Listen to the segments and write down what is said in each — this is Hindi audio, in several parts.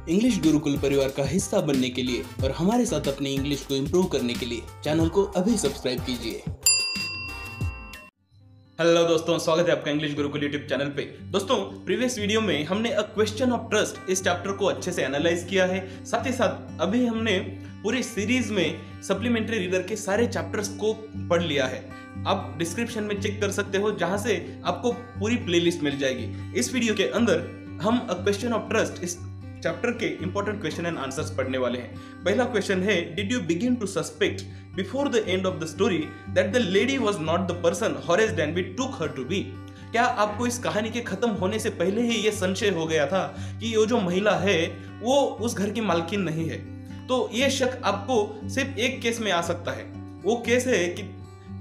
इंग्लिश गुरुकुल परिवार का हिस्सा बनने के लिए और हमारे साथ अपनी इंग्लिश को इम्प्रूव करने के लिए चैनल को अभी सब्सक्राइब कीजिए। हेलो दोस्तों, स्वागत है आपका इंग्लिश गुरुकुल यूट्यूब चैनल पे। दोस्तों, प्रीवियस वीडियो में हमने अ क्वेश्चन ऑफ ट्रस्ट इस चैप्टर को अच्छे से एनालाइज किया है। साथ ही साथ अभी हमने पूरी सीरीज में सप्लीमेंट्री रीडर के सारे चैप्टर्स को पढ़ लिया है। आप डिस्क्रिप्शन में चेक कर सकते हो, जहां से आपको पूरी प्लेलिस्ट मिल जाएगी। इस वीडियो के अंदर हम अ क्वेश्चन ऑफ ट्रस्ट इस चैप्टर के इंपॉर्टेंट क्वेश्चन एंड आंसर्स पढ़ने वाले हैं। पहला क्वेश्चन है, did you begin to suspect before the end of the story that the lady was not the person Horace Danby took her to be? क्या आपको इस कहानी के खत्म होने से पहले ही यह संशय हो गया था कि ये जो महिला है वो उस घर की मालकिन नहीं है? तो ये शक आपको सिर्फ एक केस में आ सकता है। वो केस है कि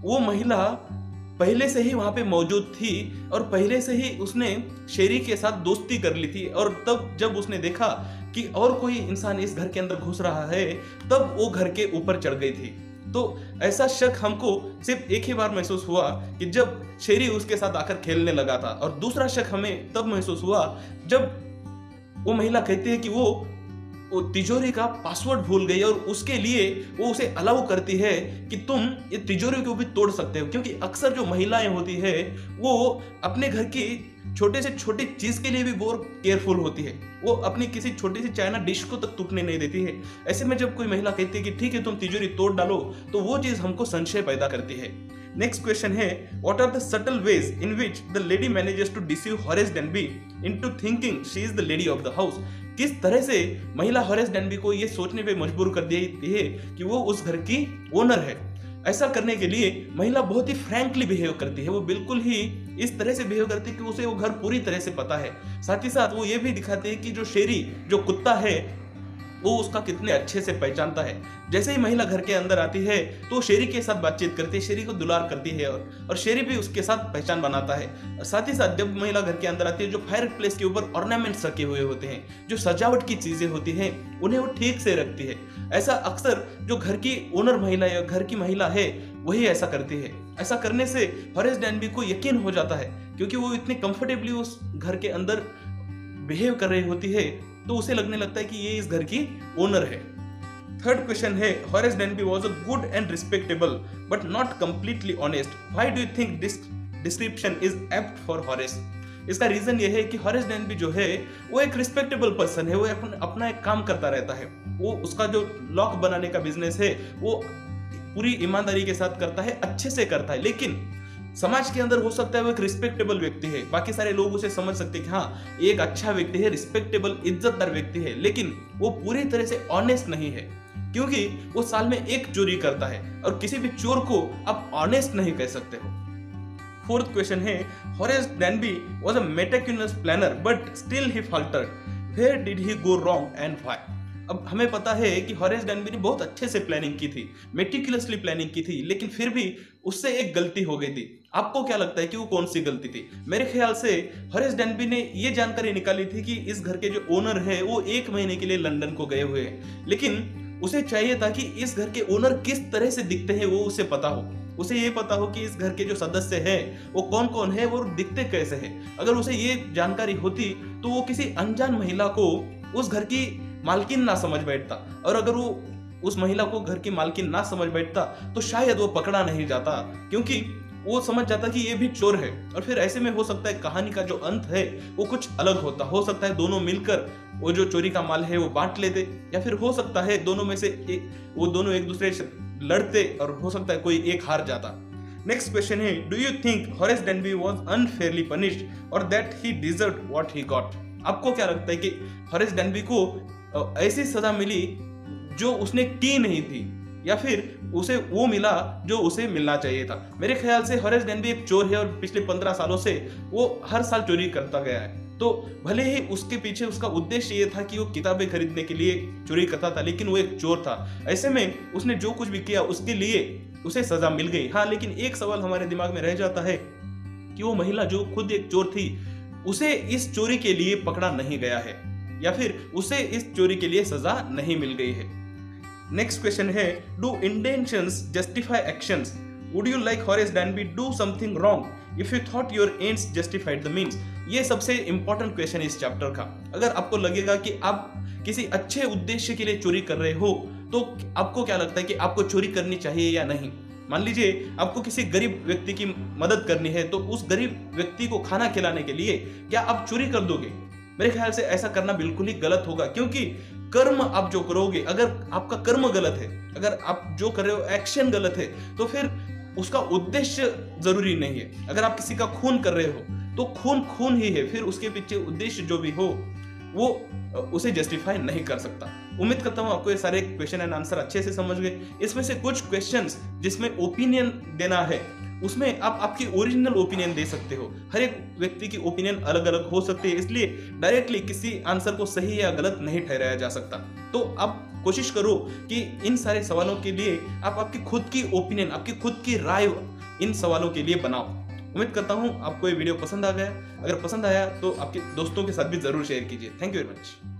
वो महिला पहले से ही वहां पे मौजूद थी और पहले से ही उसने शेरी के साथ दोस्ती कर ली थी, और तब जब उसने देखा कि और कोई इंसान इस घर के अंदर घुस रहा है, तब वो घर के ऊपर चढ़ गई थी। तो ऐसा शक हमको सिर्फ एक ही बार महसूस हुआ कि जब शेरी उसके साथ आकर खेलने लगा था, और दूसरा शक हमें तब महसूस हुआ जब वो महिला कहती है कि वो तिजोरी का पासवर्ड भूल गई और उसके लिए वो उसे अलाउ करती है कि तुम ये तिजोरी को भी तोड़ सकते हो। क्योंकि अक्सर जो महिलाएं होती है वो अपने घर की छोटे से छोटी चीज के लिए भी बहुत केयरफुल होती है। वो अपनी किसी छोटी सी चाइना डिश को तक टूटने नहीं देती है। ऐसे में जब कोई महिला कहती है कि ठीक है तुम तिजोरी तोड़ डालो, तो वो चीज हमको संशय पैदा करती है। नेक्स्ट क्वेश्चन है, what are the subtle ways in which the lady manages to deceive Horace Danby into thinking she is the lady of the house? किस तरह से महिला होरेस डैनबी को ये सोचने पे मजबूर कर देती है कि वो उस घर की ओनर है। ऐसा करने के लिए महिला बहुत ही फ्रैंकली बिहेव करती है। वो बिल्कुल ही इस तरह से बिहेव करती है कि उसे वो घर पूरी तरह से पता है। साथ ही साथ वो ये भी दिखाते हैं कि जो शेरी, जो कुत्ता है, वो उसका कितने अच्छे से पहचानता है। जैसे ही महिला घर के अंदर आती है तो शेरी के साथ बातचीत करती है, शेरी को दुलार करती है, और शेरी भी उसके साथ पहचान बनाता है। साथ ही साथ जब महिला घर के अंदर आती है, जो फायर प्लेस के ऊपर ऑर्नामेंट्स रखे हुए होते हैं, जो सजावट की चीजें होती हैं, उन्हें वो ठीक से रखती है। ऐसा अक्सर जो घर की ओनर महिला या घर की महिला है वही ऐसा करती है। ऐसा करने से होरेस डैनबी को यकीन हो जाता है, क्योंकि वो इतने कंफर्टेबली उस घर के अंदर बिहेव कर रही होती है, तो उसे लगने लगता है कि ये इस घर की ओनर है। थर्ड क्वेश्चन है, Horace Danby was a good and respectable but not completely honest. Why do you think this description is apt for Horace? इसका रीजन ये है कि होरेस डैनबी जो है वो एक रिस्पेक्टेबल पर्सन है। वो अपना एक काम करता रहता है। वो उसका जो लॉक बनाने का बिजनेस है वो पूरी ईमानदारी के साथ करता है, अच्छे से करता है। लेकिन समाज के अंदर हो सकता है वो एक रिस्पेक्टेबल व्यक्ति है, बाकी सारे लोग उसे समझ सकते हैं कि हाँ ये एक अच्छा व्यक्ति है, रिस्पेक्टेबल इज्जतदार व्यक्ति है, लेकिन वो पूरी तरह से ऑनेस्ट नहीं है, क्योंकि वो साल में एक चोरी करता है, और किसी भी चोर को आप ऑनेस्ट नहीं कह सकते हो। फोर्थ क्वेश्चन है, Horace Danby was a meticulous planner but still he faltered. Where did he go wrong and why? अब हमें पता है कि होरेस डैनबी ने बहुत अच्छे से प्लानिंग की थी, मेटिकुलसली प्लानिंग की थी, लेकिन फिर भी उससे एक गलती हो गई थी। आपको क्या लगता है कि वो कौन सी गलती थी? मेरे ख्याल से होरेस डैनबी ने ये जानकारी निकाली थी कि इस घर के जो ओनर है वो 1 महीने के लिए लंदन को गए हुए हैं, लेकिन उसे चाहिए था कि इस घर के ओनर किस तरह से दिखते हैं वो उसे पता हो। उसे ये पता हो कि इस घर के जो सदस्य हैं वो कौन कौन है, वो दिखते कैसे हैं। अगर उसे ये जानकारी होती तो वो किसी अनजान महिला को उस घर की मालकिन ना समझ बैठता, और अगर वो उस महिला को घर की मालकिन ना समझ बैठता तो शायद वो पकड़ा नहीं जाता, क्योंकि वो समझ जाता कि ये भी चोर है। और फिर ऐसे में हो सकता है कहानी का जो अंत है वो कुछ अलग होता। हो सकता है दोनों मिलकर वो जो चोरी का माल है वो बांट लेते, या फिर हो सकता है दोनों में से वो दोनों एक दूसरे से लड़ते, और हो सकता है कोई एक हार जाता। नेक्स्ट क्वेश्चन है, do you think Horace Danby was unfairly punished और that he deserved what he got? आपको क्या लगता है कि होरेस डैनबी को ऐसी सजा मिली जो उसने की नहीं थी, या फिर उसे वो मिला जो उसे मिलना चाहिए था? मेरे ख्याल से होरेस डैनबी एक चोर है, और पिछले 15 सालों से वो हर साल चोरी करता गया है। तो भले ही उसके पीछे उसका उद्देश्य ये था कि वो किताबें खरीदने के लिए चोरी करता था, लेकिन वो एक चोर था। ऐसे में उसने जो कुछ भी किया उसके लिए उसे सजा मिल गई। हाँ, लेकिन एक सवाल हमारे दिमाग में रह जाता है कि वो महिला जो खुद एक चोर थी, उसे इस चोरी के लिए पकड़ा नहीं गया है, या फिर उसे इस चोरी के लिए सजा नहीं मिल गई है। नेक्स्ट क्वेश्चन है, do intentions justify actions? Would you like Horace डैनबी do something wrong if you thought your ends justified the means? ये सबसे इंपॉर्टेंट क्वेश्चन है इस चैप्टर का। अगर आपको लगेगा कि आप किसी अच्छे उद्देश्य के लिए चोरी कर रहे हो तो आपको क्या लगता है कि आपको चोरी करनी चाहिए या नहीं? मान लीजिए आपको किसी गरीब व्यक्ति की मदद करनी है, तो उस गरीब व्यक्ति को खाना खिलाने के लिए क्या आप चोरी कर दोगे? मेरे ख्याल से ऐसा करना बिल्कुल ही गलत होगा, क्योंकि कर्म आप जो करोगे, अगर आपका कर्म गलत है, अगर आप जो कर रहे हो एक्शन गलत है, तो फिर उसका उद्देश्य जरूरी नहीं है। अगर आप किसी का खून कर रहे हो तो खून खून ही है, फिर उसके पीछे उद्देश्य जो भी हो वो उसे जस्टिफाई नहीं कर सकता। उम्मीद करता हूं आपको ये सारे क्वेश्चन एंड आंसर अच्छे से समझ गए। इसमें से कुछ क्वेश्चंस जिसमें ओपिनियन देना है उसमें आप आपकी ओरिजिनल ओपिनियन दे सकते हो। हर एक व्यक्ति की ओपिनियन अलग अलग हो सकती है, इसलिए डायरेक्टली किसी आंसर को सही या गलत नहीं ठहराया जा सकता। तो आप कोशिश करो कि इन सारे सवालों के लिए आप आपकी खुद की ओपिनियन, आपकी खुद की राय इन सवालों के लिए बनाओ। उम्मीद करता हूं आपको ये वीडियो पसंद आ गया। अगर पसंद आया तो आपके दोस्तों के साथ भी जरूर शेयर कीजिए। Thank you very much.